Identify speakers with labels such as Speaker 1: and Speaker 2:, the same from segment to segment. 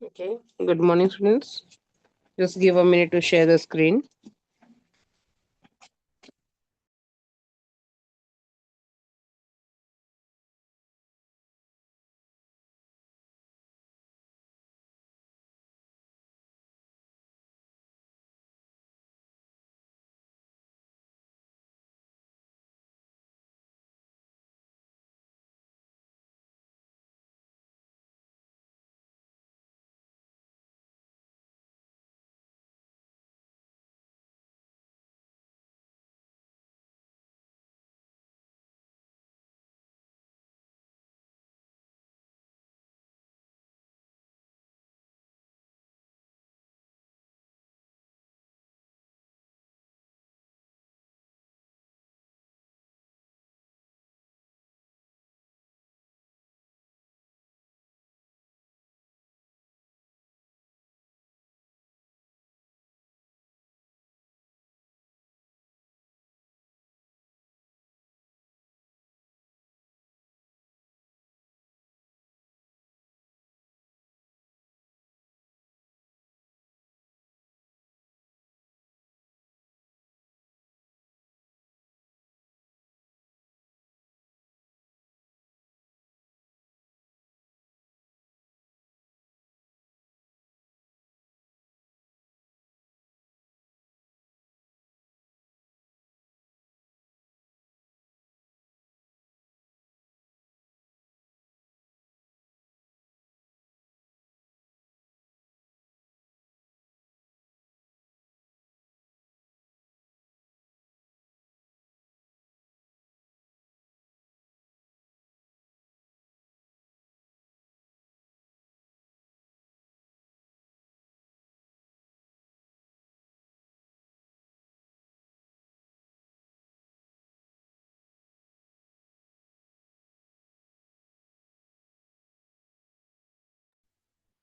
Speaker 1: Okay. Good morning, students. Just give a minute to share the screen.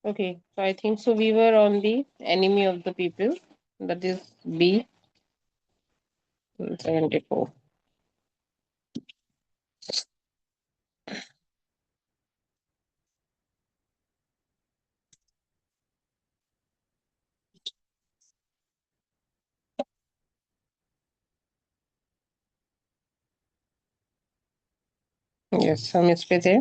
Speaker 1: Okay. So I think so. We were on the enemy of the people. That is B 74. Yes, हम इस पे थे.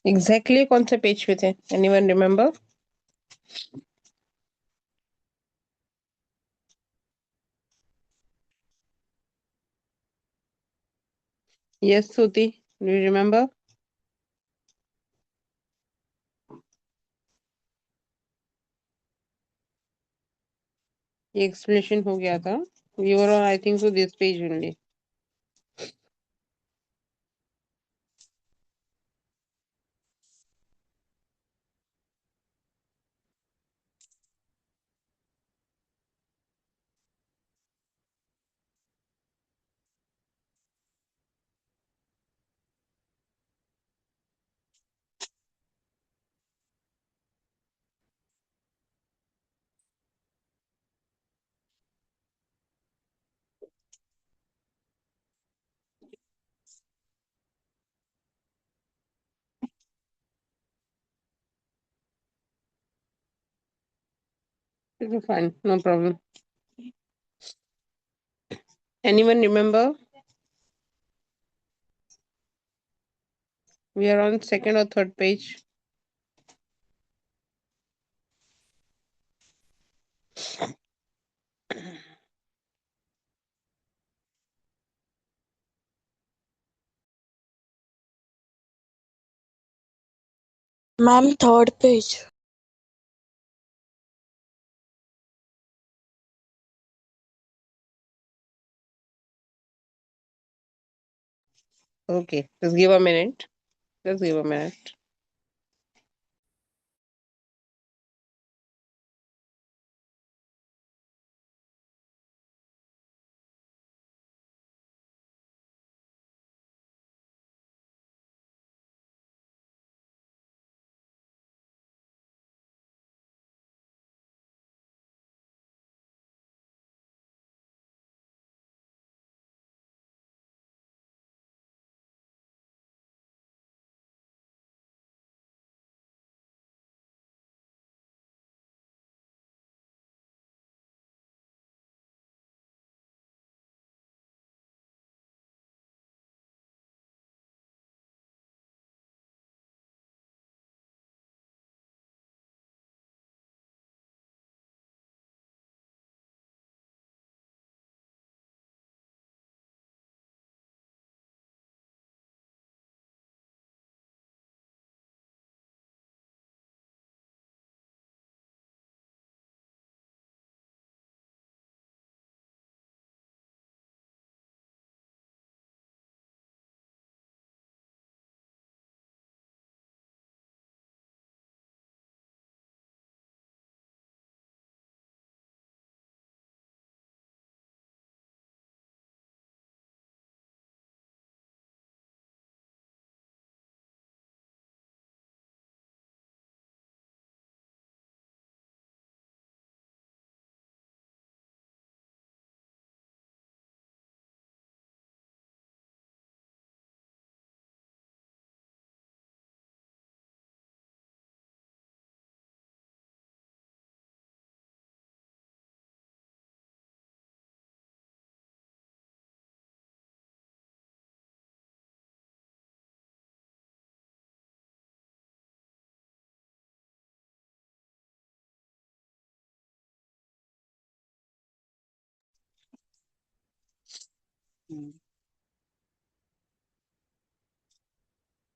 Speaker 1: Exactly कौन से page पे थे? Anyone remember? Yes, Suti. Do you remember? ये explanation हो गया था. We were on, I think so, this page only. It's fine. No problem. Anyone remember? We are on second or third page.
Speaker 2: Ma'am, third page.
Speaker 1: Okay. Just give a minute. Just give a minute.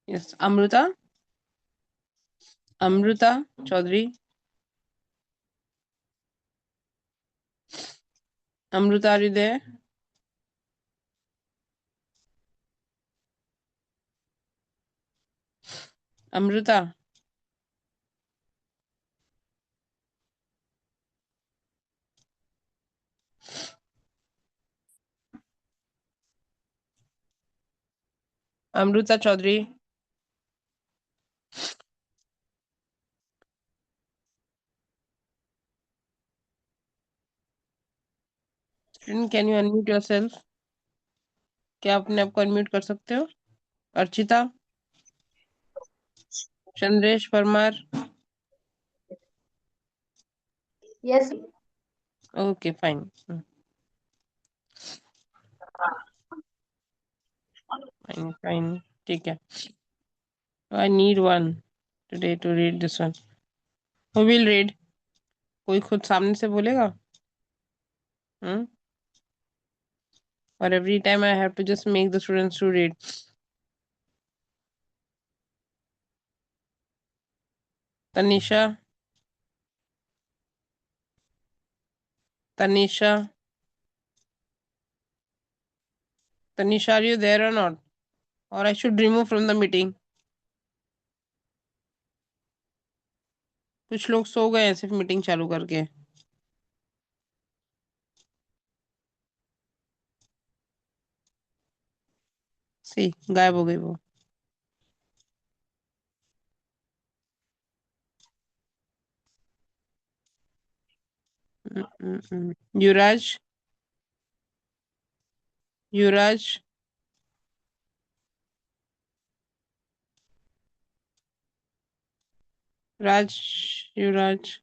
Speaker 1: Yes, Amruta. Amruta Chaudhary. Amruta, are you there? Amruta. Amruta Chaudhary. Student, can you unmute yourself? क्या अपने आप को unmute कर सकते हो? Archita. Chandresh Parmar.
Speaker 3: Yes.
Speaker 1: Okay, fine. Fine. ठीक है. I need one today to read this one. Who will read? कोई खुद सामने से बोलेगा? Or every time I have to just make the students to read? Tanisha. Tanisha, are you there or not? Or I should remove from the meeting? कुछ लोग सो गए हैं सिर्फ मीटिंग चालू करके. सी गायब हो गई वो. युवराज. युवराज. राज. युवराज.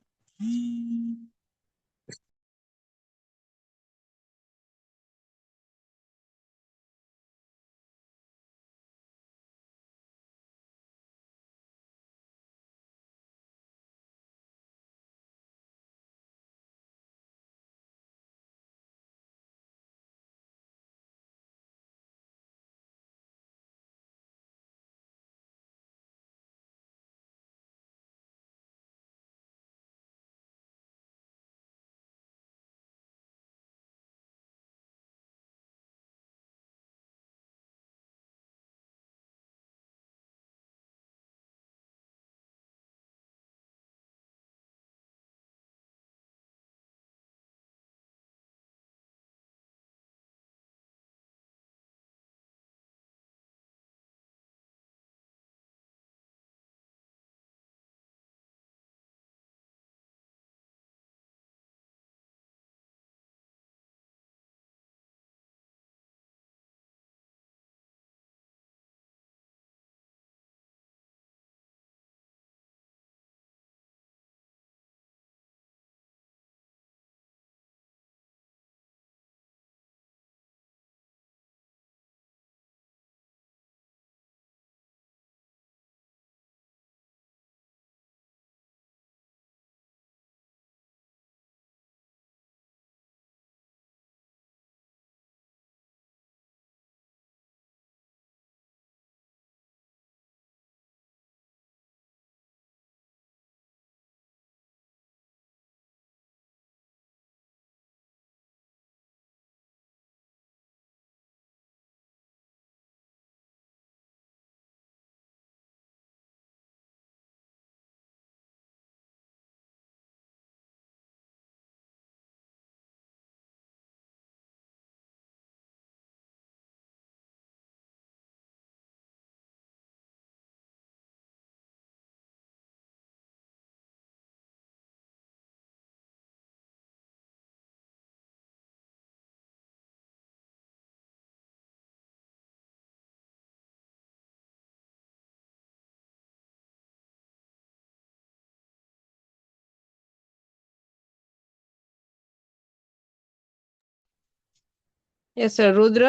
Speaker 1: Yes, sir. Rudra.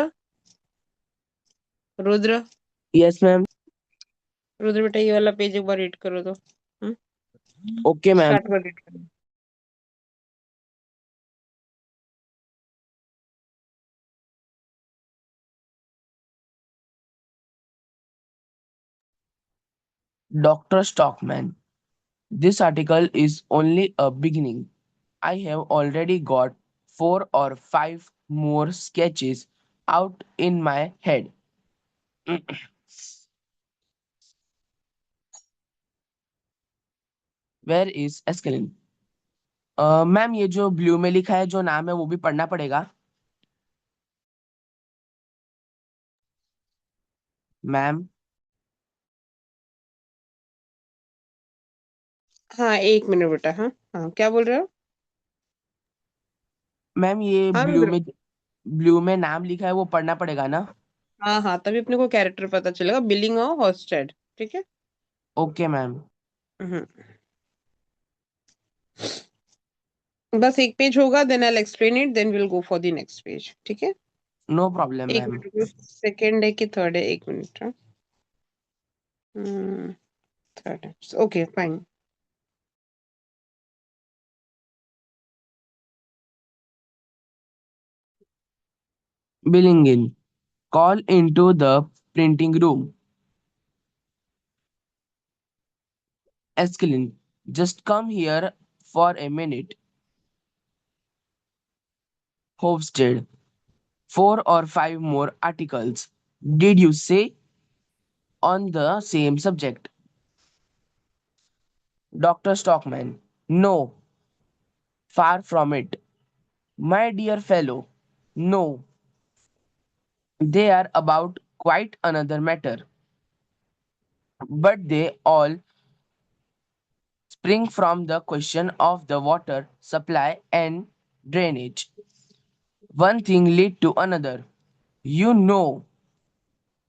Speaker 1: Rudra.
Speaker 4: Yes ma'am.
Speaker 1: Rudra बेटा ये वाला पेज एक बार रीड करो तो.
Speaker 4: Okay ma'am.
Speaker 1: स्टार्ट कर रीड करो.
Speaker 4: Dr. Stockman, this article is only a beginning. I have already got 4 or 5 more sketches out in my head. Where is Escalin? Ma'am ये जो ब्लू में लिखा है जो नाम है वो भी पढ़ना पड़ेगा मैम।
Speaker 1: हाँ, एक मिनट बेटा। हाँ हाँ, क्या बोल रहे हो?
Speaker 4: मैम ये
Speaker 1: हाँ
Speaker 4: ब्लू में नाम लिखा है वो पढ़ना पड़ेगा ना?
Speaker 1: हाँ हाँ, तभी अपने को कैरेक्टर पता चलेगा, बिलिंग और हॉस्टेड। ठीक है।
Speaker 4: Okay ma'am.
Speaker 1: हम्म। बस एक पेज होगा, then I explain it, then will go for the next page. ठीक है।
Speaker 4: नो प्रॉब्लम
Speaker 1: एक
Speaker 4: मैम।
Speaker 1: मिनट, सेकंड है कि थर्ड है? एक मिनट। हाँ, थर्ड है। Okay fine.
Speaker 4: Billing in, call into the printing room. Escalin, just come here for a minute. Hofstede, 4 or 5 more articles. Did you say on the same subject? Dr. Stockman, no, far from it. My dear fellow, no, they are about quite another matter. But they all spring from the question of the water supply and drainage. One thing lead to another. You know,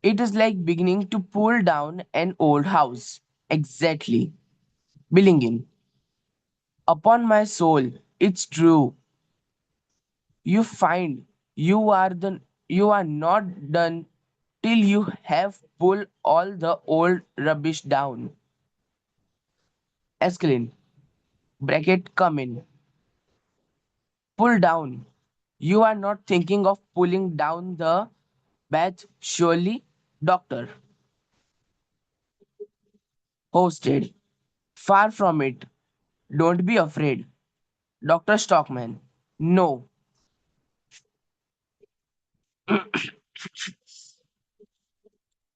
Speaker 4: it is like beginning to pull down an old house. Exactly. Billingin. Upon my soul, it's true. You find you are not done till you have pulled all the old rubbish down. Escalin. Bracket come in. Pull down. You are not thinking of pulling down the bath, surely, doctor. Hosted. Far from it. Don't be afraid. Dr. Stockman. No.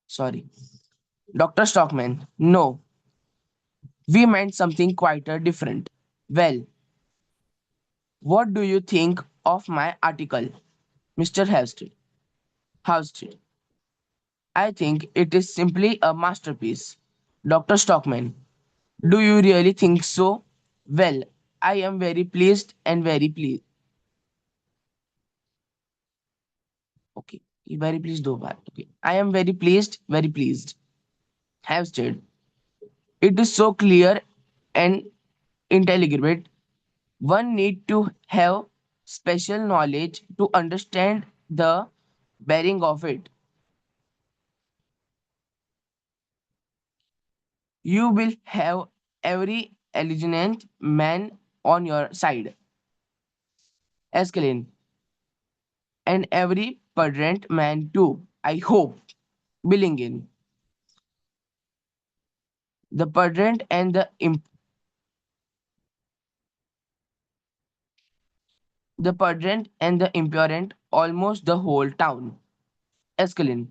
Speaker 4: Sorry. Dr. Stockman. No. We meant something quite different. Well, what do you think of my article, Mr. Halstead? Halstead. I think it is simply a masterpiece. Dr. Stockman. Do you really think so? Well, I am very pleased and very pleased. Okay. Very pleased दो बार. Okay. I am very pleased, very pleased. Halstead. It is so clear and intelligible. One need to have special knowledge to understand the bearing of it. You will have every intelligent man on your side, Escalin, and every prudent man too, I hope. Billingin. The prudent and the prudent and the impudent almost the whole town. Escalin.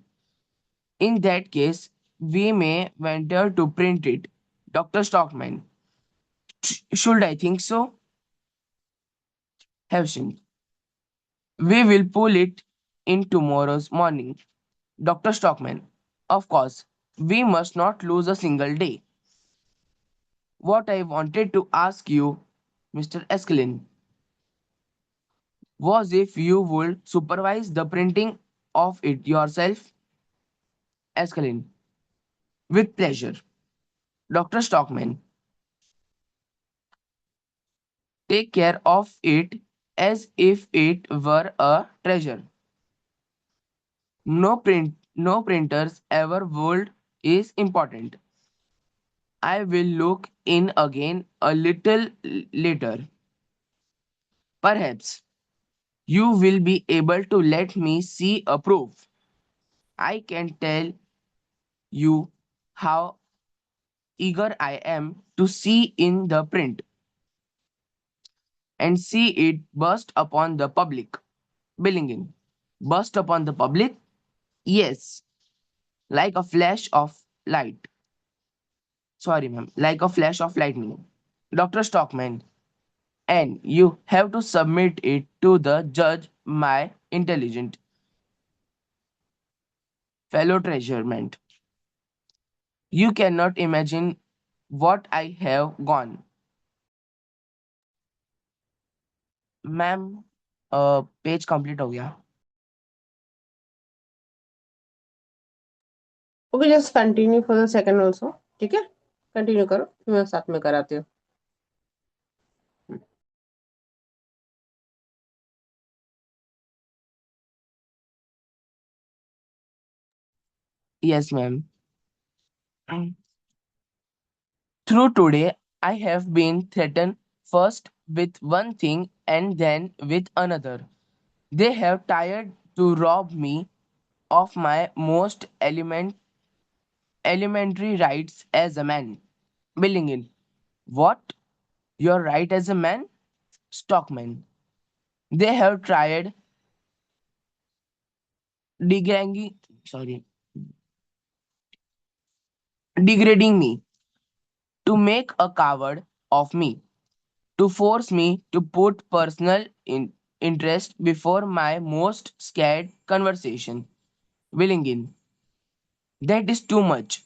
Speaker 4: In that case, we may venture to print it. Dr. Stockman. Should I think so? Hevshin. We will pull it in tomorrow's morning. Dr. Stockman. Of course, we must not lose a single day. What I wanted to ask you, Mr. Eskelin, was if you would supervise the printing of it yourself. Eskelin. With pleasure. Dr. Stockman. Take care of it as if it were a treasure. No printers ever would is important. I will look in again a little later. Perhaps you will be able to let me see a proof. I can tell you how eager I am to see in the print and see it burst upon the public. Billingin. Burst upon the public? Yes, like a flash of light. Sorry, ma'am, like a flash of lightning. Dr. Stockman, and you have to submit it to the judge, my intelligent fellow treasurement. You cannot imagine what I have gone. Ma'am page complete हो गया.
Speaker 1: Okay, just continue for the second also. ठीक है, continue करो, फिर मैं साथ में कराती हूँ.
Speaker 4: Yes, ma'am. Through today, I have been threatened first with one thing and then with another. They have tried to rob me of my most elementary rights as a man. Billingin. What? Your right as a man? Stockman. They have tried degrading, sorry, degrading me, to make a coward of me, to force me to put personal interest before my most scared conversation. Willingin. That is too much.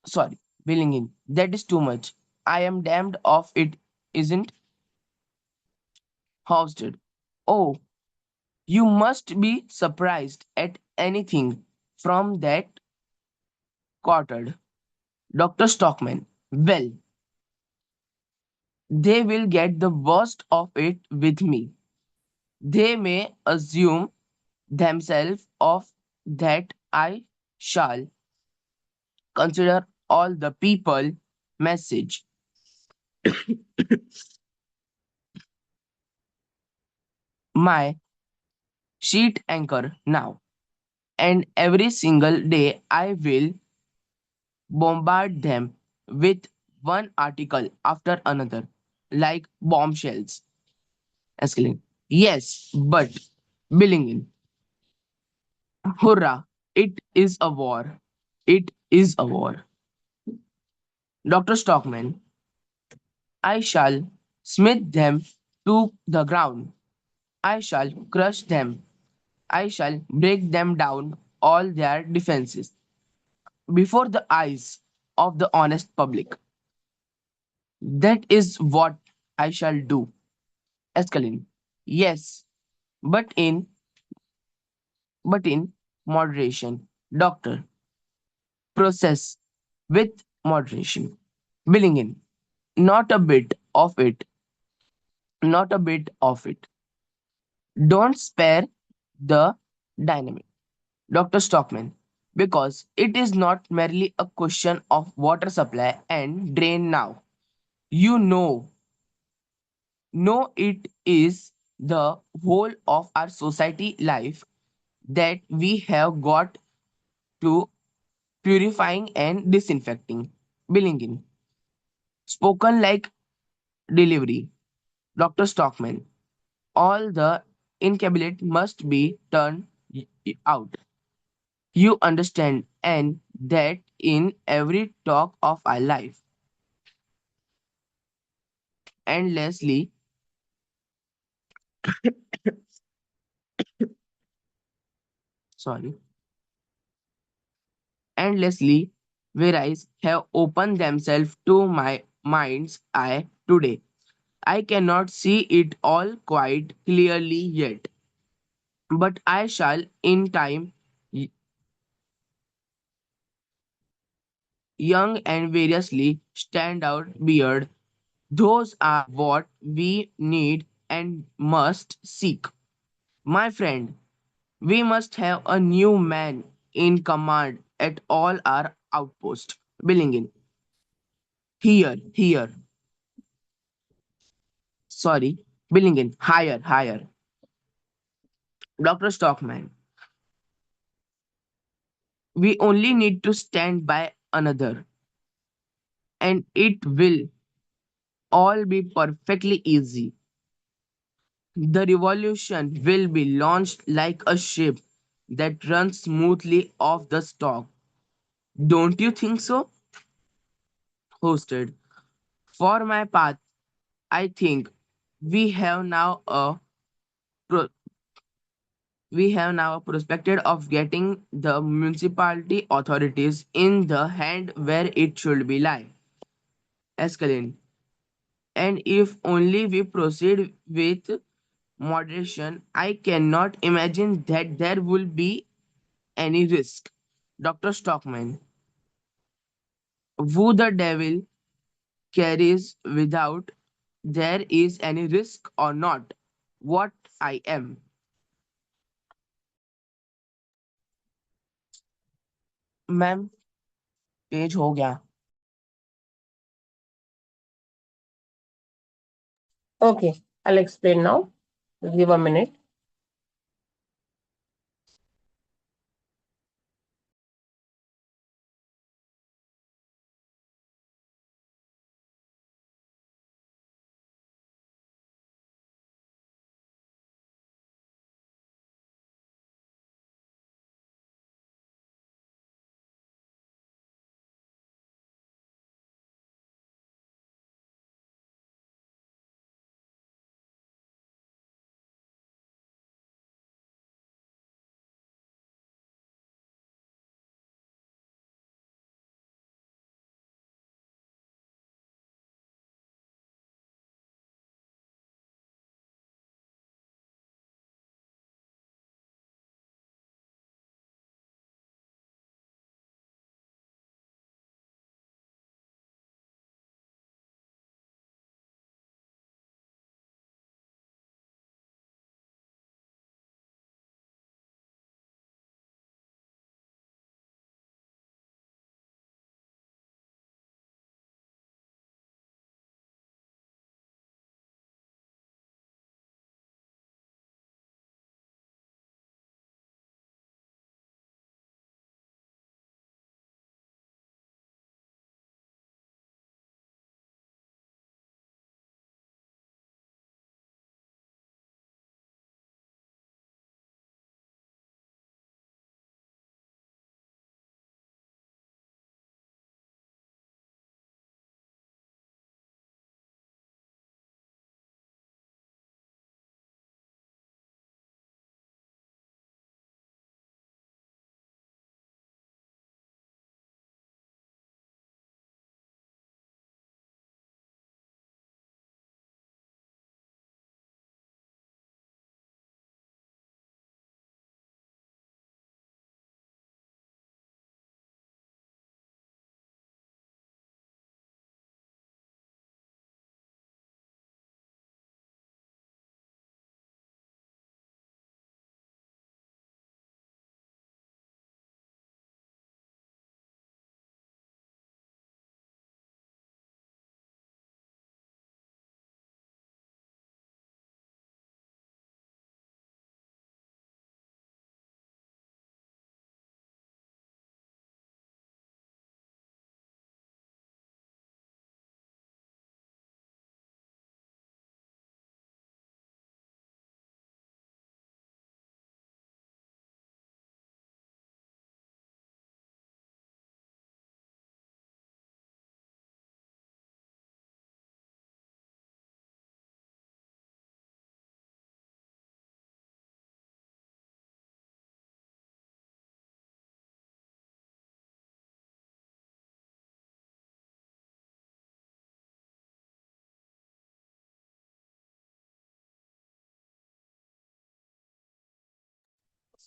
Speaker 4: Sorry, Willingin. That is too much. I am damned of it, isn't Hosted. Oh, you must be surprised at anything from that quartered. Dr. Stockman. Well, they will get the worst of it with me. They may assume themselves of that I shall consider all the people message my sheet anchor now, and every single day I will bombard them with one article after another, like bombshells. Escalate. Yes, but Billingin. Hurrah! It is a war. It is a war. Dr. Stockman, I shall smite them to the ground. I shall crush them. I shall break them down all their defenses before the eyes of the honest public. That is what I shall do. Escalin. Yes, but in moderation. Doctor. Process with moderation. Billingin. Not a bit of it. Not a bit of it. Don't spare the dynamic. Dr. Stockman. Because it is not merely a question of water supply and drain now. You know it is the whole of our society life that we have got to purifying and disinfecting. Billingin. Spoken like delivery. Dr. Stockman. All the incabulate must be turned out. You understand, and that in every talk of our life, endlessly, sorry, endlessly, whereas have opened themselves to my mind's eye today. I cannot see it all quite clearly yet, but I shall in time. Young and variously stand out beard. Those are what we need and must seek. My friend, we must have a new man in command at all our outposts. Billingin. Here, here. Sorry. Billingin. Higher, higher. Dr. Stockman. We only need to stand by another, and it will all be perfectly easy. The revolution will be launched like a ship that runs smoothly off the stalk. Don't you think so? Hosted. For my part, I think we have now a pro- we have now a prospected of getting the municipality authorities in the hand where it should be lie. Escalade. And if only we proceed with moderation, I cannot imagine that there will be any risk. Dr. Stockman, who the devil carries without there is any risk or not? What I am. Ma'am page हो गया.
Speaker 1: Okay, I'll explain now. Just give a minute.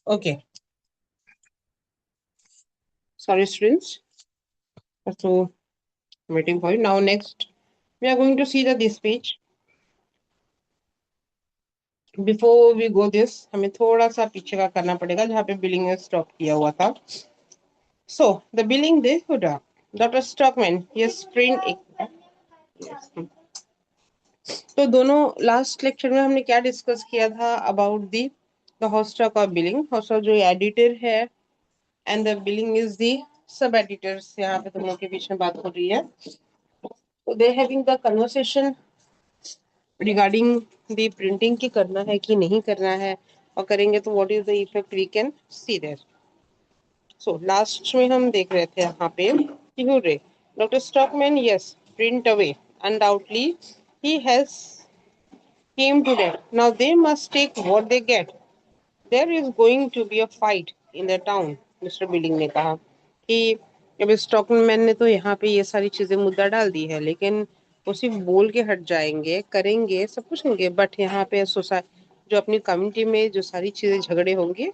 Speaker 1: Okay. Sorry, students. So, waiting for you. Now, next, we are going to see this page. Before we go this, हमें थोड़ा सा पीछे का करना पड़ेगा जहाँ पे बिलिंग स्टॉप किया हुआ था. So, the billing day, Dr. Stockman, yes, print एक. Yes. तो दोनों लास्ट लेक्चर में हमने क्या डिस्कस किया था अबाउट दी द हॉस्टॉक और बिलिंग. हॉस्टॉक जो एडिटर है and the billing is the sub editors. यहाँ पे दोनों के बीच में बात हो रही है. So they having the conversation regarding the printing की करना है कि नहीं करना है, और करेंगे तो what is the effect we can see there. So last में हम देख रहे थे यहाँ पे कि हो रहे Dr. Stockman, yes, print away. Undoubtedly, he has came to them. Now they must take what they get. There is going to be a fight in the town. Mister billing ने कहा कि अब स्टॉकमैन ने तो यहाँ पे ये सारी चीजें मुद्दा डाल दी है, लेकिन वो सिर्फ बोल के हट जाएंगे, करेंगे सब कुछ होंगे, बट यहाँ पे सोसाइटी जो अपनी कम्युनिटी में जो सारी चीजें झगड़े होंगे,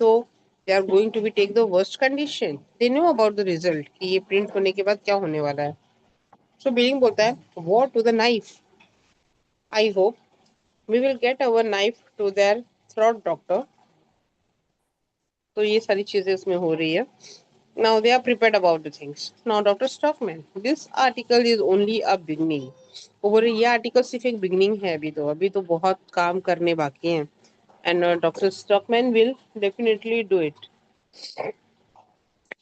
Speaker 1: तो they are going to be take the worst condition. They know about the result कि ये प्रिंट होने के बाद क्या होने वाला है. सो बिलिंग बोलता है war to the knife. I hope we will get our knife to their throat doctor. तो ये सारी चीजें इसमें हो रही है. Now they are prepared about the things. Now, Dr. Stockman, this article is only a beginning. और ये आर्टिकल सिर्फ एक बिगनिंग है. अभी तो बहुत काम करने बाकी हैं. And Dr. Stockman will definitely do it.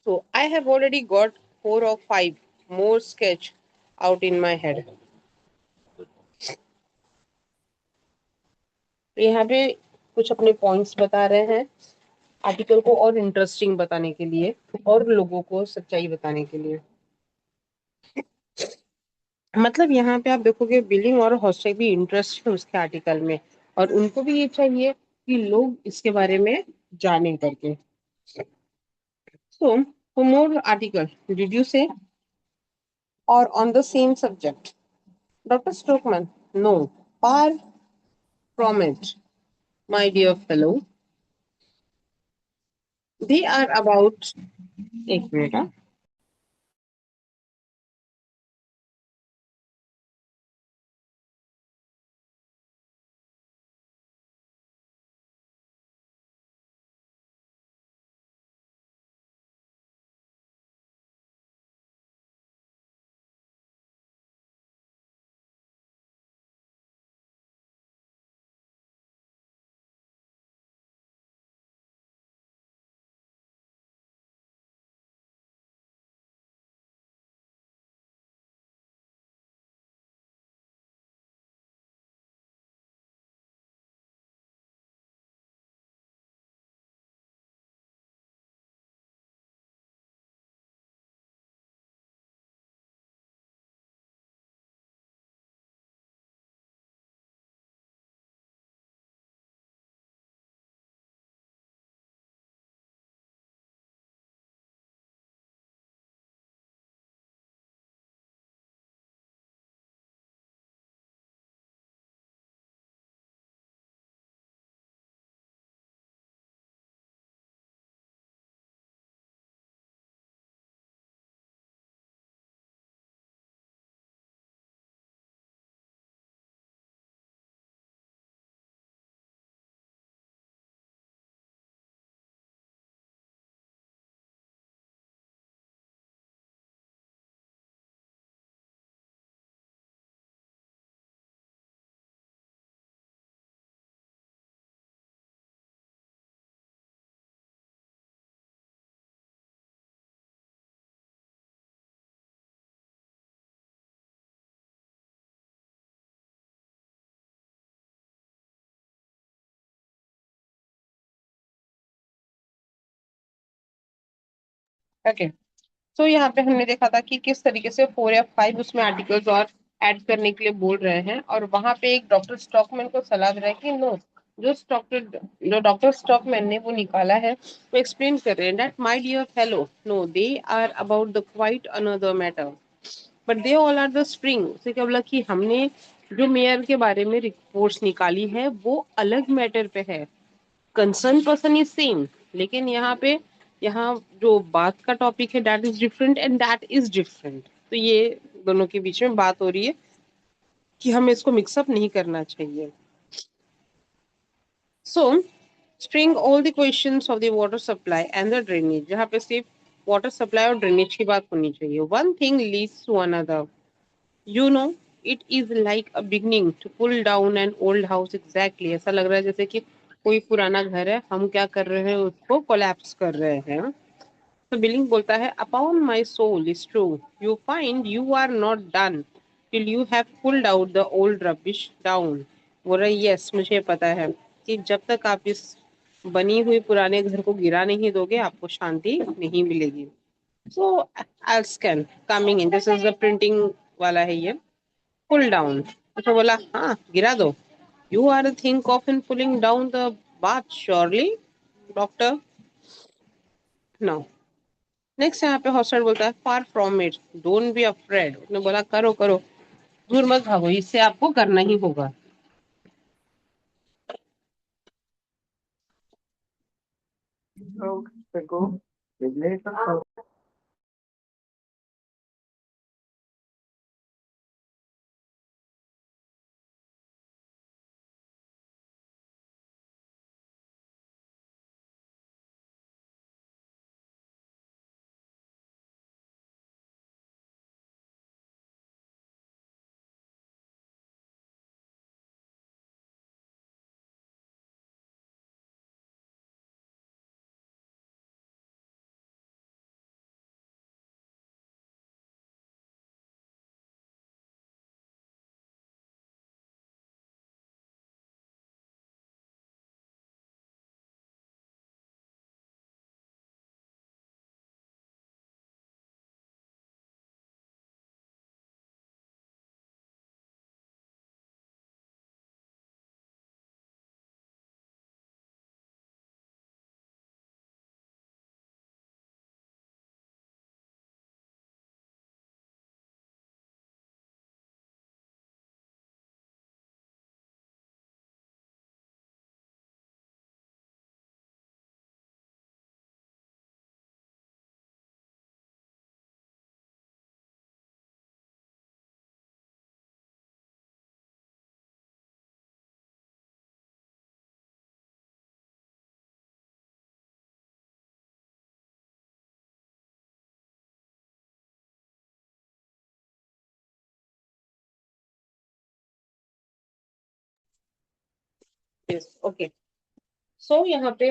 Speaker 1: So I have already got 4 or 5 more sketch out in my head. यहाँ पे कुछ अपने पॉइंट्स बता रहे हैं आर्टिकल को और इंटरेस्टिंग बताने के लिए और लोगों को सच्चाई बताने के लिए. मतलब यहाँ पे आप देखोगे बिलिंग और हॉस्टेल भी इंटरेस्ट है उसके आर्टिकल में, और उनको भी ये चाहिए कि लोग इसके बारे में जाने करके. So for more article did you say और on the same subject. Doctor Stockman, no, far from it my dear fellow. They are about, एक मिनट, ओके. तो यहाँ पे हमने देखा था कि किस तरीके से 4 या 5 उसमें आर्टिकल्स और ऐड करने के लिए बोल रहे हैं, और वहां पे एक डॉक्टर स्टॉकमैन को सलाह दे रहा है कि नो, जो डॉक्टर स्टॉकमैन ने वो निकाला है वो एक्सप्लेन कर रहे हैं that my dear fellow, no, they are about the quite another matter, but they all are the spring. उसे क्या बोला कि हमने जो मेयर के बारे में रिपोर्ट्स निकाली है वो अलग मैटर पे है. कंसर्न पर्सन इज सेम, लेकिन यहाँ जो बात का टॉपिक है that is different and that is different. तो ये दोनों के बीच में बात हो रही है कि हमें इसको मिक्सअप नहीं करना चाहिए. सो spring all the questions of the water supply and the drainage. जहाँ पे सिर्फ वाटर सप्लाई और ड्रेनेज की बात होनी चाहिए. One thing leads to another. You know, it is like a beginning to pull down an old house. Exactly ऐसा लग रहा है जैसे कि कोई पुराना घर है, हम क्या कर रहे हैं उसको कोलैप्स कर रहे हैं. तो बिलिंग बोलता है upon my soul is true you find you are not done till you have pulled out the old rubbish down. बोल रहा यस मुझे पता है कि जब तक आप इस बनी हुई पुराने घर को गिरा नहीं दोगे आपको शांति नहीं मिलेगी। So I scan coming in this is the printing वाला है ये पुल डाउन। तो बोला हाँ गिरा दो। You are think of in pulling down the bath surely doctor no. Next यहाँ पे हॉस्टल बोलता है far from it don't be afraid. उसने बोला करो करो दूर मत भागो इससे आपको करना ही होगा। ओके सो यहाँ पे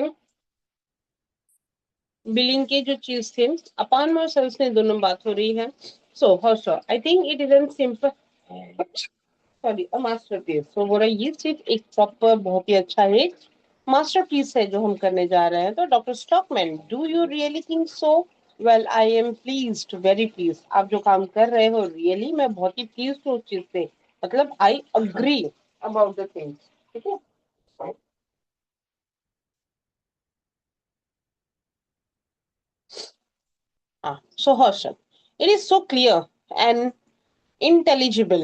Speaker 1: बिलिंग के जो चीज थे अपॉन माई सेल्स में दोनों बात हो रही है। So hostel I think it is an simple sorry a masterpiece. तो बोला ये सिर्फ एक प्रॉपर बहुत ही अच्छा है मास्टरपीस है जो हम करने जा रहे हैं। तो doctor stockman do you really think so. Well I am pleased very please आप जो काम कर रहे हो रियली मैं बहुत ही प्लीज हूँ उस चीज से मतलब I agree about the things. ठीक है so Harshad, it is so clear and intelligible.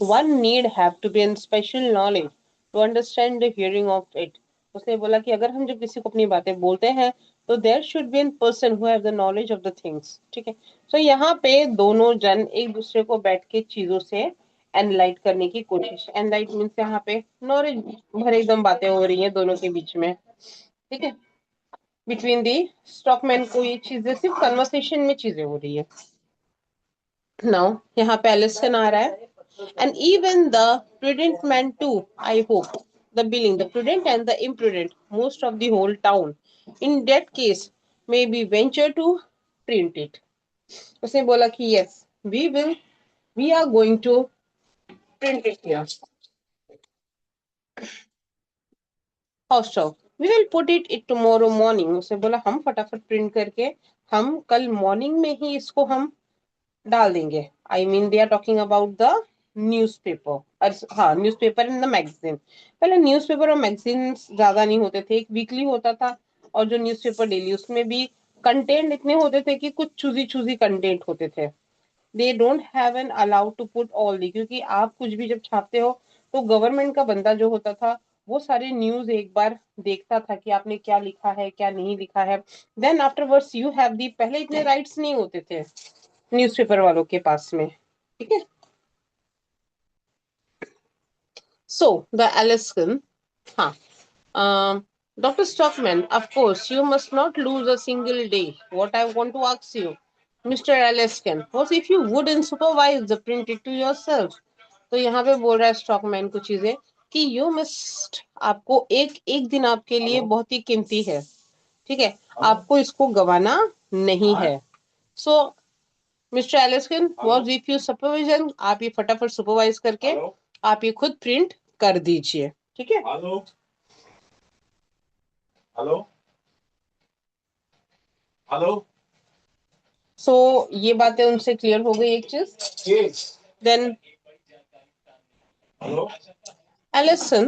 Speaker 1: One need have to be in special knowledge to understand the hearing of it. उसने बोला कि अगर हम जब किसी को अपनी बातें बोलते हैं तो there should be an person who have the knowledge of the things. ठीक है तो यहाँ पे दोनों जन एक दूसरे को बैठ के चीजों से एनलाइट करने की कोशिश एनलाइट मीन्स यहाँ पे नॉलेज भरे एकदम बातें हो रही हैं दोनों के बीच में। ठीक है बिटवीन दी स्टॉकमैन को ये चीजें सिर्फ कन्वर्सेशन में चीजें हो रही है। नाउ यहाँ पे एलिसन आ रहा है and even the prudent man too I hope the billing the prudent and the imprudent most of the whole town in that case may be venture to print it। उसने बोला कि yes we are going to print it here hostel we will put it tomorrow morning। उसने बोला हम फटाफट print करके हम कल मॉर्निंग में ही इसको हम डाल देंगे। I mean they are talking about the newspaper. हाँ न्यूज़पेपर इन द मैगजीन। पहले न्यूज़पेपर और मैगजीन ज्यादा नहीं होते थे एक वीकली होता था और जो न्यूज़पेपर डेली उसमें भी कंटेंट इतने होते थे कि कुछ चूजी चूजी कंटेंट होते थे। They don't have an allowed to put all the क्योंकि आप कुछ भी जब छापते हो तो गवर्नमेंट का बंदा जो होता था वो सारे न्यूज एक बार देखता था कि आपने क्या लिखा है क्या नहीं लिखा है। Then afterwards you have the पहले इतने राइट्स नहीं होते थे न्यूज़पेपर वालों के पास में। ठीक है सो द एलिसन हाँ Dr. Stockman, of course, you must not lose a single day. What I want to ask you, Mr. Alaskan, was if you wouldn't supervise the print it to yourself. तो यहाँ पे बोल रहा है stockman कुछ चीजें कि यू मस्ट आपको एक एक दिन आपके लिए बहुत ही कीमती है। ठीक है आपको इसको गवाना नहीं है। So mister Allison was with you supervision, आप ये फटाफट सुपरवाइज करके आप ये खुद प्रिंट कर दीजिए, ठीक है।
Speaker 5: Hello hello hello.
Speaker 1: सो ये बातें उनसे क्लियर हो गई एक चीज। Then
Speaker 5: hello
Speaker 1: Aslaksen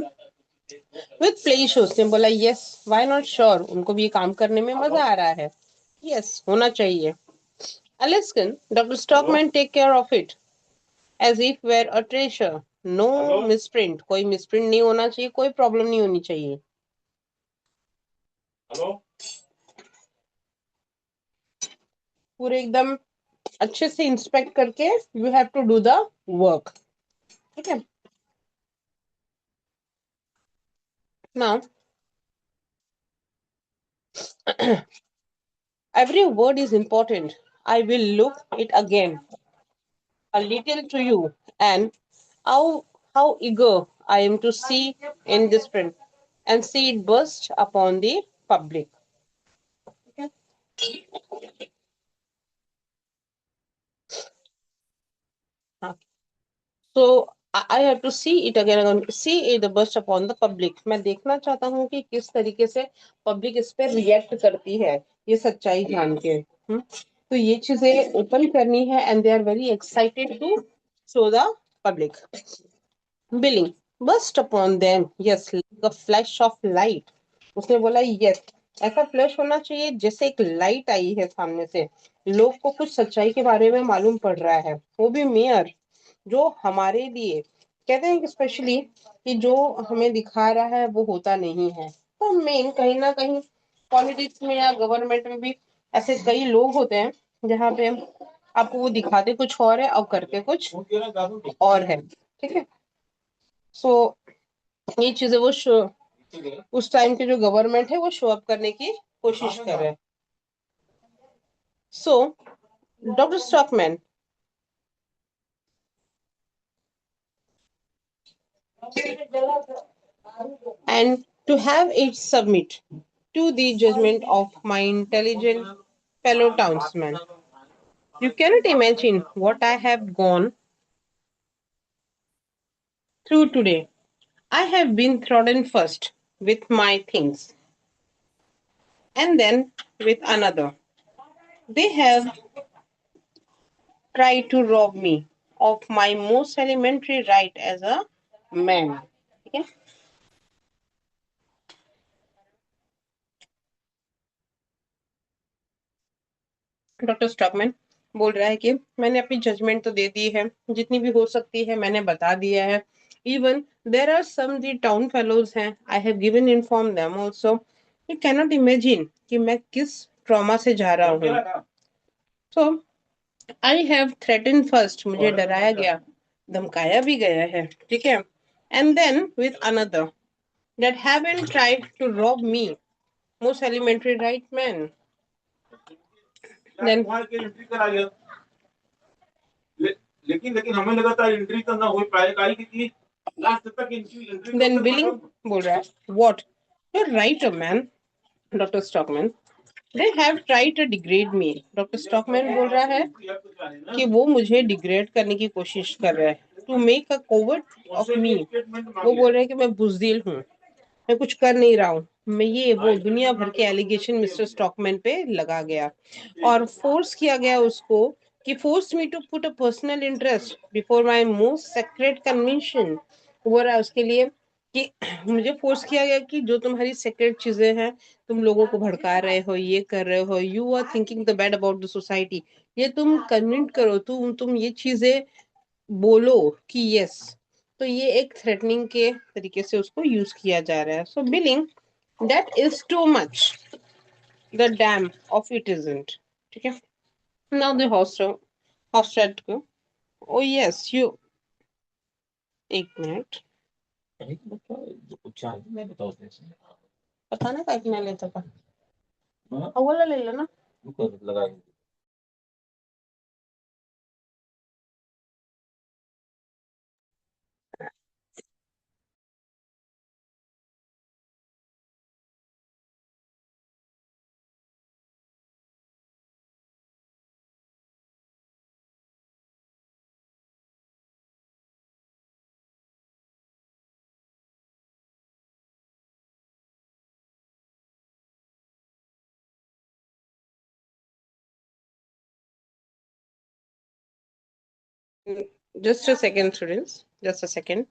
Speaker 1: with pleasure उसने बोला यस व्हाई नॉट, श्योर, उनको भी ये काम करने में मजा आ रहा है, यस होना चाहिए। Aslaksen doctor Stockmann take care of it as if were a treasure, no misprint, कोई मिसप्रिंट नहीं होना चाहिए, कोई प्रॉब्लम नहीं होनी चाहिए।
Speaker 5: हेलो
Speaker 1: पूरे एकदम अच्छे से इंस्पेक्ट करके you have to do the work, ठीक है। Now every word is important. I will look it again a little to you and how eager I am to see in this print and see it burst upon the public. Okay. हाँ. So I have to see it again, see it burst upon the public. मैं देखना चाहता हूँ कि किस तरीके से public इस पे रिएक्ट करती है ये सच्चाई जान के। तो ये चीजें ओपन करनी है and they are very excited to show the public. Billing burst upon them yes like a flash of light, उसने बोला यस ऐसा फ्लैश होना चाहिए जैसे एक लाइट आई है सामने से, लोग को कुछ सच्चाई के बारे में मालूम पड़ रहा है, वो भी मेयर जो हमारे लिए कहते हैं कि स्पेशली कि जो हमें दिखा रहा है वो होता नहीं है। तो मेन कहीं ना कहीं पॉलिटिक्स में या गवर्नमेंट में भी ऐसे कई लोग होते हैं जहाँ पे आपको वो दिखाते कुछ और है और करते कुछ और है, ठीक है। सो ये चीजें वो शो उस टाइम के जो गवर्नमेंट है वो शो अप करने की कोशिश कर रहे हैं। सो doctor stockman and to have it submit to the judgment of my intelligent fellow townsmen. You cannot imagine what I have gone through today. I have been trodden first with my things and then with another. They have tried to rob me of my most elementary right as a man. Okay? Doctor stockman बोल रहा है कि मैंने अपनी judgement तो दे दी है, जितनी भी हो सकती है मैंने बता दिया है। Even there are some the town fellows हैं, I have given inform them also. You cannot नॉट इमेजिन कि मैं किस ट्रॉमा से जा रहा हूँ। So I have threaten first, मुझे डराया गया, धमकाया भी गया है, ठीक है। And then with another that haven't tried to rob me most elementary right man. Then
Speaker 5: entry करा गया लेकिन लेकिन हमें लगा था एंट्री करना हो पाएगा क्योंकि लास्ट तक एंट्री
Speaker 1: then billing बोल रहा है what you're right man doctor stockman they have tried to degrade me। Doctor stockman बोल रहा है कि वो मुझे डिग्रेड करने की कोशिश कर रहा है to make a convert of me. वो बोल रहे हैं कि मैं बुजदिल हूँ, मैं कुछ कर नहीं रहा हूँ, मैं ये वो दुनिया भर के एलिगेशन मिस्टर स्टॉकमैन पे लगा गया और फोर्स किया गया उसको कि force me to put a personal interest before my most secret conviction. हो रहा है उसके लिए कि मुझे फोर्स किया गया कि जो तुम्हारी सेक्रेट चीजें हैं तुम लोगों को भड़का रहे हो, ये कर रहे हो, you are thinking the bad about the society, ये तुम कन्विंट करो, तुम ये चीजें बोलो कि यस। तो ये एक थ्रेटनिंग के तरीके से उसको यूज किया जा रहा है। So billing that is too much, the dam of it isn't, ठीक है। नाउ द हॉस्टेड को ओ यस यू एक मिनट पता ना क्या कितना लेता था, वो वाला ले लो ना। Just a second, students. Just a second.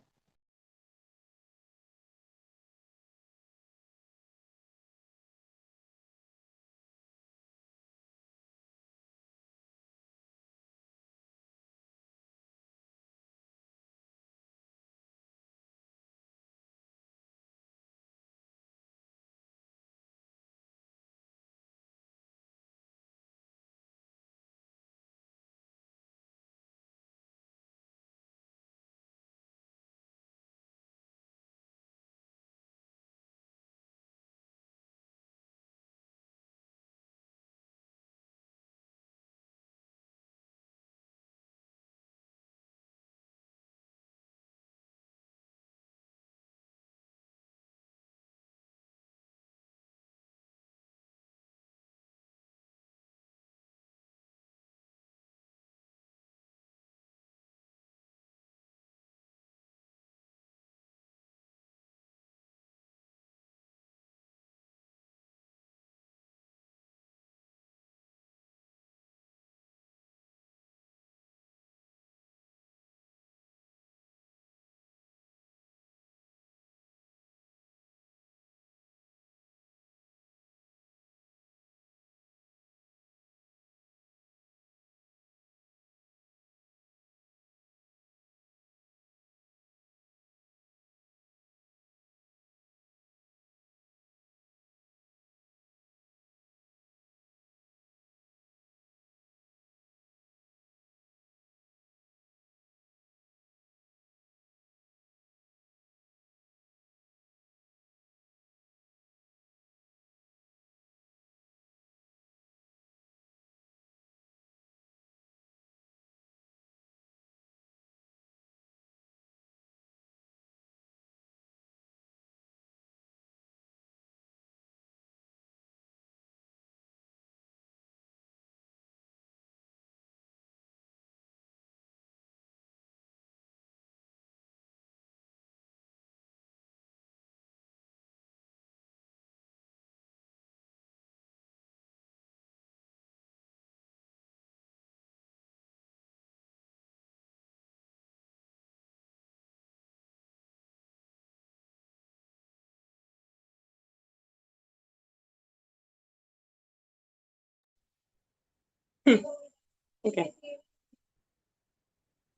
Speaker 1: Okay.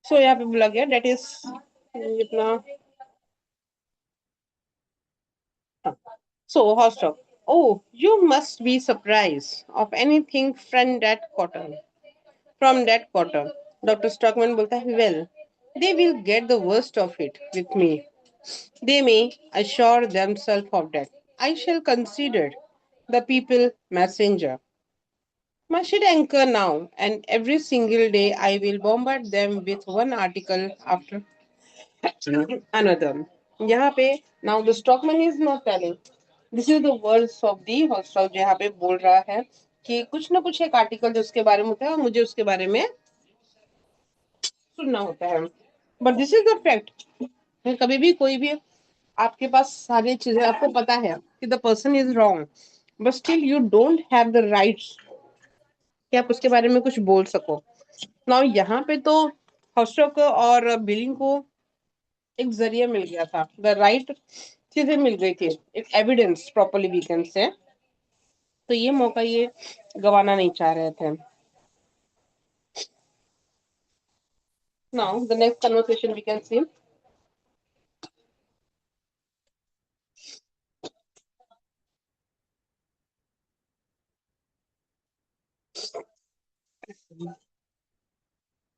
Speaker 1: So यहाँ पे बोला गया that is अपना so hostel. Oh, you must be surprised of anything from that quarter. Dr. Stockman बोलता है, well, they will get the worst of it with me. They may assure themselves of that. I shall consider the people messenger. Must it anchor now, and every single day I will bombard them with one article after another. यहाँ पे now the Stockman is not telling. This is the words of the hostile जो यहाँ पे बोल रहा है कि कुछ ना कुछ एक आर्टिकल जो उसके बारे में होता है और मुझे उसके बारे में सुनना होता है. But this is the fact. कभी भी कोई भी आपके पास सारी चीजें आपको पता है कि the person is wrong but still you don't have the rights कि आप उसके बारे में कुछ बोल सको. नाउ यहाँ पे तो हॉस्टल को और बिलिंग को एक जरिया मिल गया था. द राइट चीजें मिल गई थी. एक evidence properly we can say. तो ये मौका ये गवाना नहीं चाह रहे थे. Now the next conversation we can see.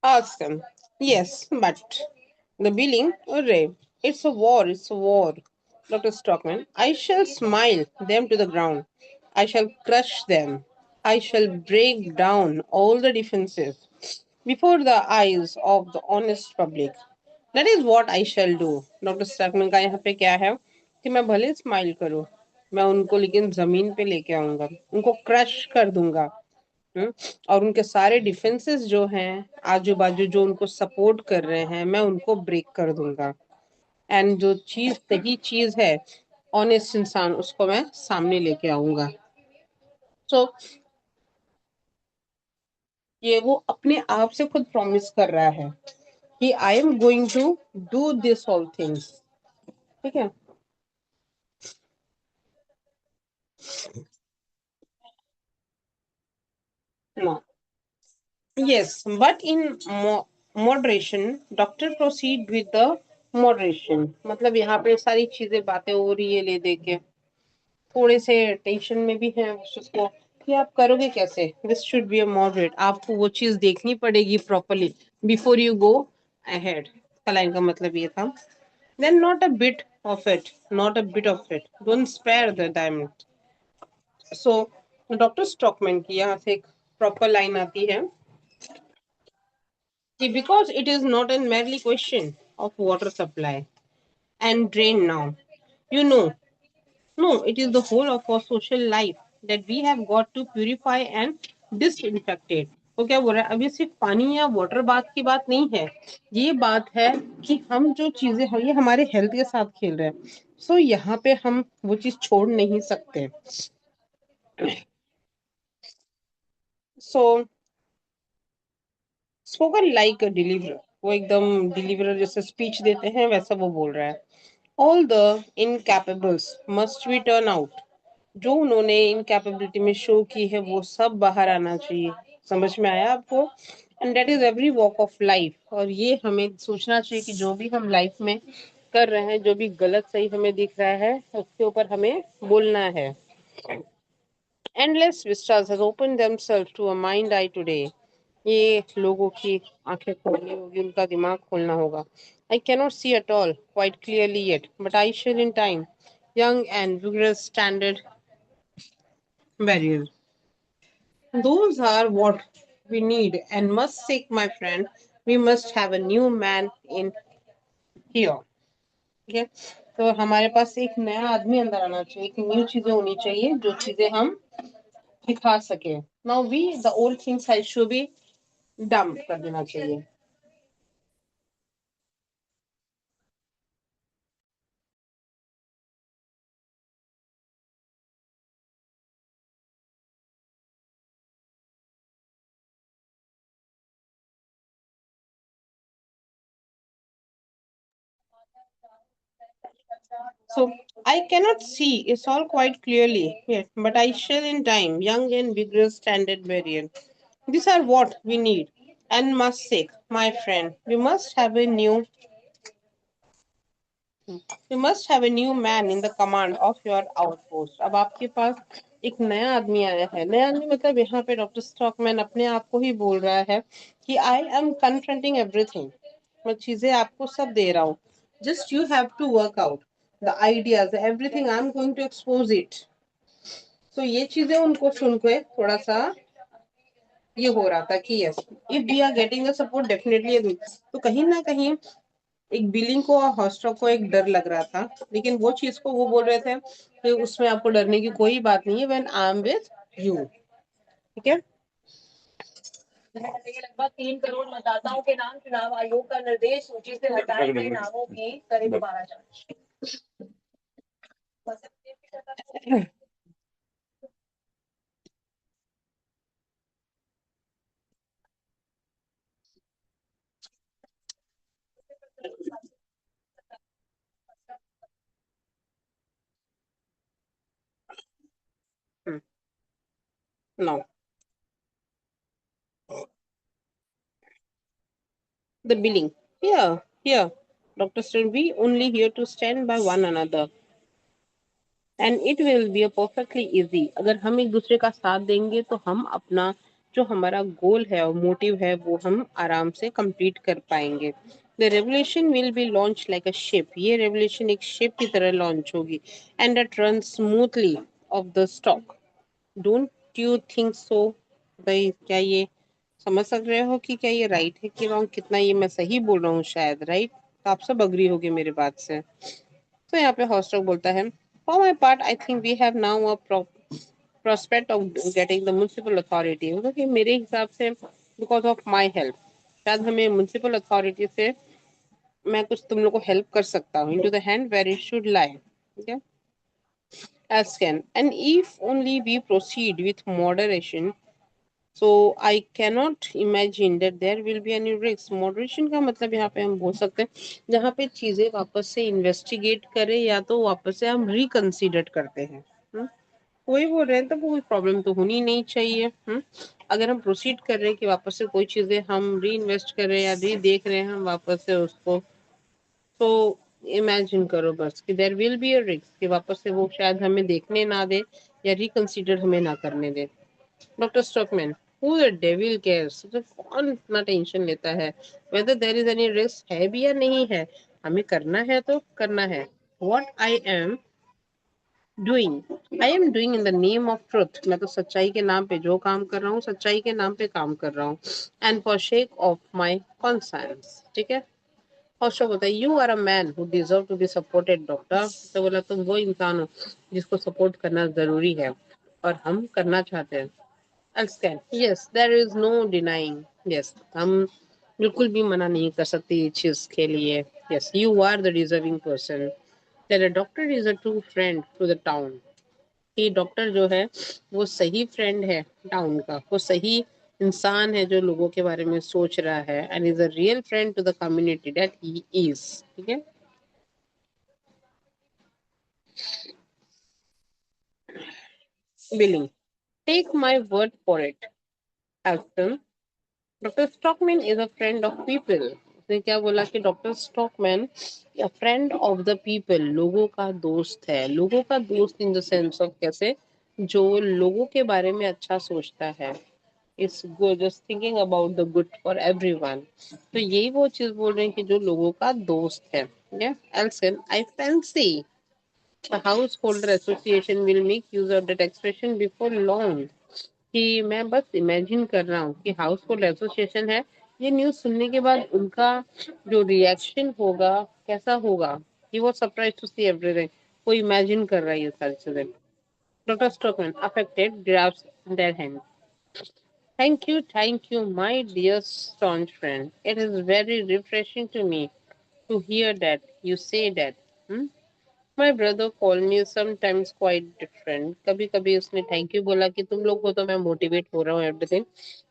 Speaker 1: Ask him. Yes, but the billing, hooray. It's a war, it's a war. Dr. Stockman, I shall smile them to the ground. I shall crush them. I shall break down all the defenses before the eyes of the honest public. That is what I shall do. Doctor Stockmann का यहाँ पे क्या है कि मैं भले smile करूं मैं उनको लेकिन जमीन पे लेके आऊंगा उनको क्रश कर दूंगा. हम्म, और उनके सारे डिफेंसेस जो हैं आजू बाजू जो उनको सपोर्ट कर रहे हैं मैं उनको ब्रेक कर दूंगा. एंड जो चीज सही चीज है ऑनेस्ट इंसान उसको मैं सामने लेके आऊंगा. सो ये वो अपने आप से खुद प्रॉमिस कर रहा है कि I am going to do this all things. ठीक है. No. Yes, but in moderation, doctor proceed with the moderation. मतलब यहाँ पे सारी चीजें बातें हो रही है ले दे के, थोड़े से टेंशन में भी है उसको कि आप करोगे कैसे. This should be a moderate. आपको वो चीज देखनी पड़ेगी properly before you go ahead. का लाइन का मतलब ये था. Then not a bit of it, not a bit of it, don't spare the diamond. So doctor Stockmann की यहाँ से एक प्रॉपर लाइन आती है कि because it is not a merely question of water supply and drain now, you know, no, it is the whole of our social life that we have got to purify and disinfect it. तो क्या बोल रहा है, अभी सिर्फ पानी या water बात की बात नहीं है, ये बात है कि हम जो चीजें हैं ये हमारे हेल्थ के साथ खेल रहे हैं. सो यहाँ पे हम वो चीज छोड़ नहीं सकते. सो स्पोकन लाइक अ डिलीवरर, वो एकदम डिलीवरर जैसे स्पीच देते हैं वैसा वो बोल रहा है. All the incapables must be turn out. जो उन्होंने इनकैपेबिलिटी में शो की है वो सब बाहर आना चाहिए. समझ में आया आपको. And that is every walk of life. और ये हमें सोचना चाहिए कि जो भी हम लाइफ में कर रहे हैं, जो भी गलत सही हमें दिख रहा है उसके ऊपर हमें बोलना है. Endless vistas has opened themselves to a mind eye today. ये लोगों की आंखें खोलनी होगी, उनका दिमाग खोलना होगा. I cannot see at all quite clearly yet, but I shall in time. Young and vigorous standard barriers. Those are what we need and must seek, my friend. We must have a new man in here. ठीक है. तो हमारे पास एक नया आदमी अंदर आना चाहिए, एक न्यू चीजें होनी चाहिए जो चीजें हम दिखा सके. Now we the old things has should be dump कर देना चाहिए. So I cannot see it's all quite clearly yet, but I shall in time, young and vigorous standard variant. These are what we need and must seek, my friend. We must have a new man in the command of your outpost. अब आपके पास एक नया आदमी आया है. नया आदमी मतलब यहाँ पे डॉक्टर स्टॉकमैन अपने आप को ही बोल रहा है कि आई एम कन्फ्रंटिंग एवरीथिंग. मैं चीजें आपको सब दे रहा हूँ. Just you have to work out the ideas everything. I am going to expose it. तो ये चीजें उनको सुन के थोड़ा सा ये हो रहा था कि yes, if we are getting the support definitely. तो कहीं ना कहीं एक बिलिंग को और हॉस्टॉक को एक डर लग रहा था, लेकिन वो चीज को वो बोल रहे थे कि उसमें आपको डरने की कोई बात नहीं है. When I am with you. ठीक है. लगभग 3 करोड़ मतदाताओं के नाम चुनाव आयोग का निर्देश सूची से हटाए गए नामों की करें दोबारा जांच. Now the billing. Here, Dr. Stern, we only here to stand by one another. And it will be a perfectly easy. अगर हम एक दूसरे का साथ देंगे तो हम अपना जो हमारा गोल है और मोटिव है वो हम आराम से कंप्लीट कर पाएंगे. The revolution will be launch like a ship. ये रेवोल्यूशन एक शिप की तरह लॉन्च होगी. And it run smoothly of the stock. Don't you think so. भाई क्या ये समझ सक रहे हो कि क्या ये राइट है कि रॉन्ग, कितना ये मैं सही बोल रहा हूँ शायद. राइट. तो आप सब अग्री होगे मेरे बात से. तो यहाँ पे हॉस्टॉक बोलता है, for my part I think we have now a prospect of getting the municipal authority. मतलब कि मेरे हिसाब से बिकॉज ऑफ माई हेल्प शायद हमें म्यूनिसिपल अथॉरिटी से मैं कुछ तुम लोग को हेल्प कर सकता हूँ. Into the hand where it should lie. ठीक है. As can and if only we proceed with moderation, so I cannot imagine that there will be any risk. Moderation का मतलब यहाँ पे हम बोल सकते हैं जहाँ पे चीजें वापस से इन्वेस्टिगेट करें या तो वापस से हम रिकंसीडर करते हैं। कोई बोल रहे हैं तो कोई प्रॉब्लम तो होनी नहीं चाहिए। अगर हम प्रोसीड कर रहे हैं कि वापस से कोई चीजें हम री इन्वेस्ट कर रहे हैं या री देख रहे हैं हम वापस से उसको, तो इमेजिन करो बस कि there will be a risk कि वापस से वो शायद हमें देखने ना दे या रिकंसीडर हमें ना करने दे। Doctor Stockmann, who the devil cares, तो कौन इतना टेंशन लेता है whether there is any risk है भी या नहीं है, हमें करना है तो करना है। What I am doing, I am doing in the name of truth, मैं तो सच्चाई के नाम पे जो काम कर रहा हूँ सच्चाई के नाम पे काम कर रहा हूँ। And for sake of my conscience, ठीक है। हर्षो बोलता है you are a man who deserve to be supported doctor. तो बोला तुम वो इंसान हो जिसको सपोर्ट करना जरूरी है और हम करना चाहते हैं। Elscan, yes, there is no denying. Yes, हम बिल्कुल भी मना नहीं कर सकते ये चीज के लिए। Yes, you are the deserving person. That a doctor is a true friend to the town. कि डॉक्टर जो है वो सही फ्रेंड है टाउन का, वो सही इंसान है जो लोगों के बारे में सोच रहा है and is a real friend to the community that he is. ठीक है। Billing, take my word for it, Elton, doctor Stockmann is a friend of people. उसने क्या बोला कि doctor Stockmann a friend of the people, लोगों का दोस्त है। लोगों का दोस्त इन द सेंस ऑफ कैसे, जो लोगों के बारे में अच्छा सोचता है, is good, just thinking about the good for everyone. तो यही वो चीज बोल रहे हैं कि जो लोगों का दोस्त है। Aslaksen, I fancy the house holder association will make use of that expression before long. कि मैं बस इमेजिन कर रहा हूँ कि हाउस होल्ड एसोसिएशन है, ये न्यूज सुनने के बाद उनका जो रिएक्शन होगा कैसा होगा, कि वो सरप्राइज टू सी एवरीथिंग, वो इमेजिन कर रहा है ये सारी चीजें। Doctor Stockmann affected grabs their hand, thank you, my dear staunch friend. It is very refreshing to me to hear that you say that. Hmm? My brother called me sometimes quite different. कभी कभी उसने thank you बोला कि तुम लोग को तो मैं मोटिवेट हो रहा हूँ एवरीथिंग।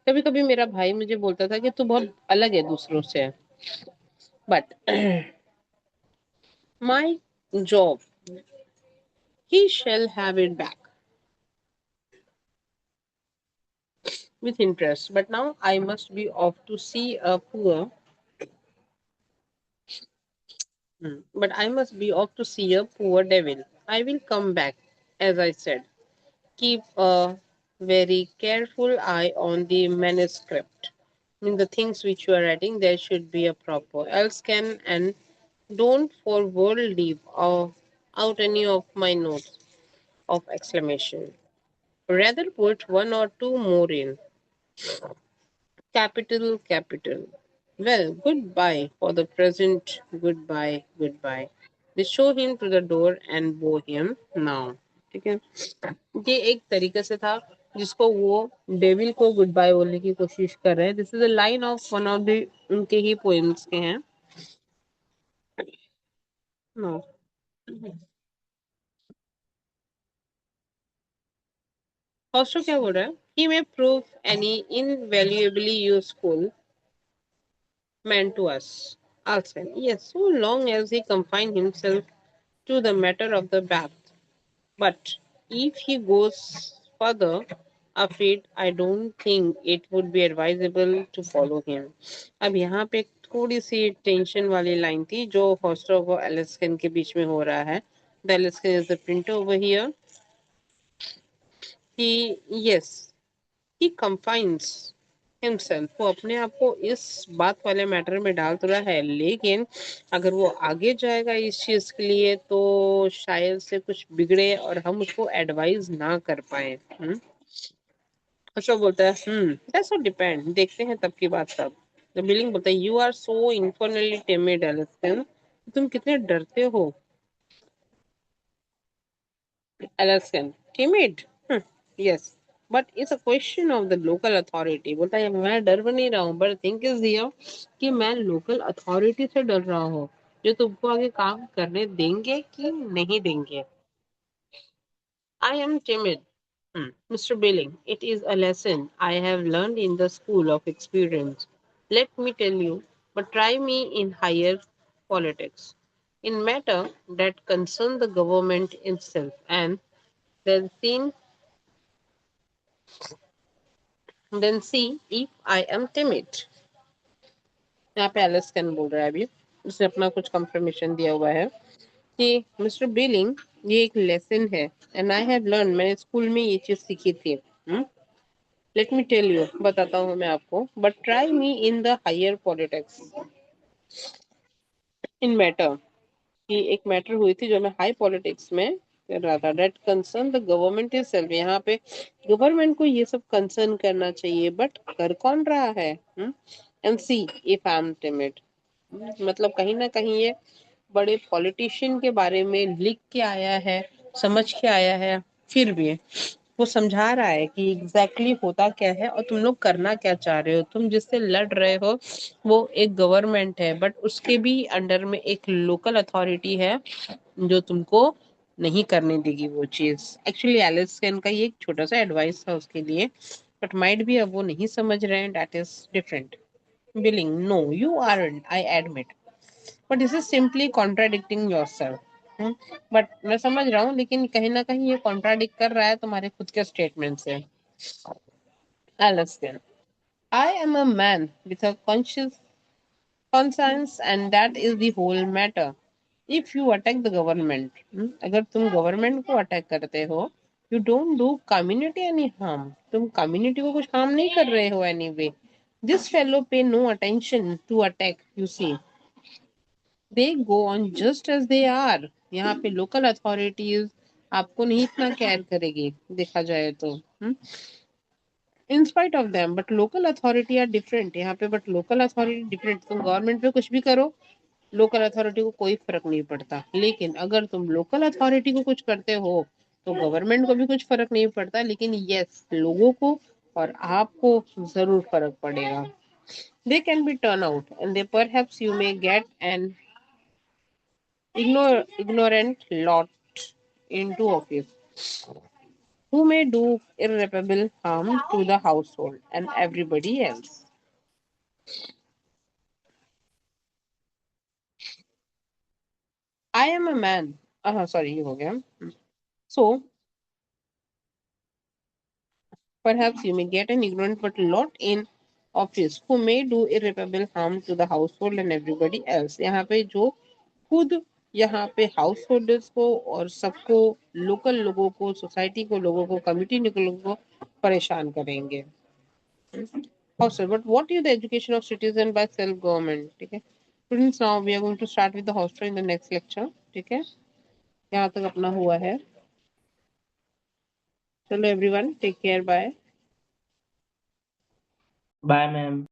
Speaker 1: कभी कभी मेरा भाई मुझे बोलता था कि तू बहुत अलग है दूसरों से। But my job, he shall have it back with interest. But now I must be off to see a poor. But I must be off to see a poor devil. I will come back, as I said. Keep a very careful eye on the manuscript. In the things which you are writing, there should be a proper else can, and don't for world leave out any of my notes of exclamation. Rather put one or two more in. Capital, capital. Well, goodbye for the present. Goodbye, goodbye. They show him to the door and bow him now. ठीक है। ये एक तरीके से था जिसको वो devil को गुड बाय बोलने की कोशिश कर रहे हैं। This is a line of one of the उनके ही पोएम्स के हैं। नो, हॉस्टो क्या बोल रहा है, he may prove any invaluably useful man to us also, yes, so long as he confine himself to the matter of the bath. But if he goes further afield, I don't think it would be advisable to follow him. अब यहाँ पे थोड़ी सी tension वाली line थी जो हॉस्टर और एलिस्कन के बीच में हो रहा है। The Alaskan is the printer over here. Yes, he confines himself. वो अपने आप को इस बात वाले मैटर में डाल तो रहा है, लेकिन अगर वो आगे जाएगा इस चीज के लिए तो शायद से कुछ बिगड़े और हम उसको एडवाइस ना कर पाए। अच्छा बोलता है दैट्स ऑल डिपेंड, देखते हैं तब की बात तब। द बिलिंग बोलता है you are so informally timid Aslaksen, तुम कितने डरते हो। Aslaksen, timid, yes, but it's a question of the local authority. बोलता है मैं डर नहीं रहा हूँ, बट थिंक इज हियर कि मैं लोकल अथॉरिटी से डर रहा हूँ जो तुमको आगे काम करने देंगे कि नहीं देंगे। I am timid, Mr. Billing, it is a lesson I have learned in the school of experience. Let me tell you, but try me in higher politics. In matter that concern the government itself, and then see, then see if I am timid. यहाँ पे Alice can बोल रहा है अभी, उसने अपना कुछ confirmation दिया हुआ है कि मिस्टर बिलिंग, ये एक लेसन है एंड आई हैव लर्न, मैंने स्कूल में ये चीज सीखी थी। लेट मी टेल यू, बताता हूँ मैं आपको, but try me in the higher politics in matter, कि एक मैटर हुई थी जो मैं हाई पॉलिटिक्स में कर रहा था, that concern the government is self. यहाँ पे गवर्नमेंट को ये सब कंसर्न करना चाहिए, बट कर कौन रहा है? And see if I am timid, मतलब कहीं ना कहीं ये बड़े पॉलिटिशियन के बारे में लिख के आया है, समझ के आया है, फिर भी वो समझा रहा है कि एग्जैक्टली होता क्या है और तुम लोग करना क्या चाह रहे हो। तुम जिससे लड़ रहे हो वो एक गवर्नमेंट है, बट उसके भी अंडर में एक लोकल अथॉरिटी है जो तुमको नहीं करने देगी वो चीज। एक्चुअली एलिस कैन का ये एक छोटा सा एडवाइस था उसके लिए, बट माइट भी अब वो नहीं समझ रहे हैं, that is different. Billing, no you aren't, I admit, but this is simply contradicting yourself. But मैं समझ रहा हूँ, लेकिन कहीं ना कहीं ये कॉन्ट्राडिक्ट कर रहा है तुम्हारे खुद के स्टेटमेंट से। Alaskan, I am a man with a conscious conscience and that is the whole matter. If you attack the government, अगर तुम गवर्नमेंट को अटैक करते हो, you don't do community any harm, तुम कम्युनिटी को कुछ हार्म नहीं कर रहे हो anyway. This fellow pay no attention to attack, you see. They go on just as they are. यहाँ पे लोकल अथॉरिटीज आपको नहीं इतना केयर करेगी देखा जाए तो। In spite of them, but local authority are different यहाँ पे, बट लोकल अथॉरिटी डिफरेंट। तुम गवर्नमेंट पे कुछ भी करो, लोकल अथॉरिटी को कोई फर्क नहीं पड़ता, लेकिन अगर तुम लोकल अथॉरिटी को कुछ करते हो तो गवर्नमेंट को भी कुछ फर्क नहीं पड़ता, लेकिन यस लोगों को और आपको जरूर फर्क पड़ेगा। They can be turn out and they perhaps you may get an ignorant lot into office who may do irreparable harm to the household and everybody else. I am a man. Sorry, ये हो गया. So perhaps you may get an ignorant but lot in office who may do irreparable harm to the household and everybody else. यहाँ पे जो खुद यहाँ पे house holders को और सबको, लोकल लोगों को, सोसाइटी को, लोगों को, कम्युनिटी के लोगों को परेशान करेंगे। Hostel, but what is the education of citizen by self government? ठीक है students, now we are going to start with the hostel in the next lecture. ठीक है, यहाँ तक अपना हुआ है। चलो everyone, take care, bye.
Speaker 4: Bye, ma'am.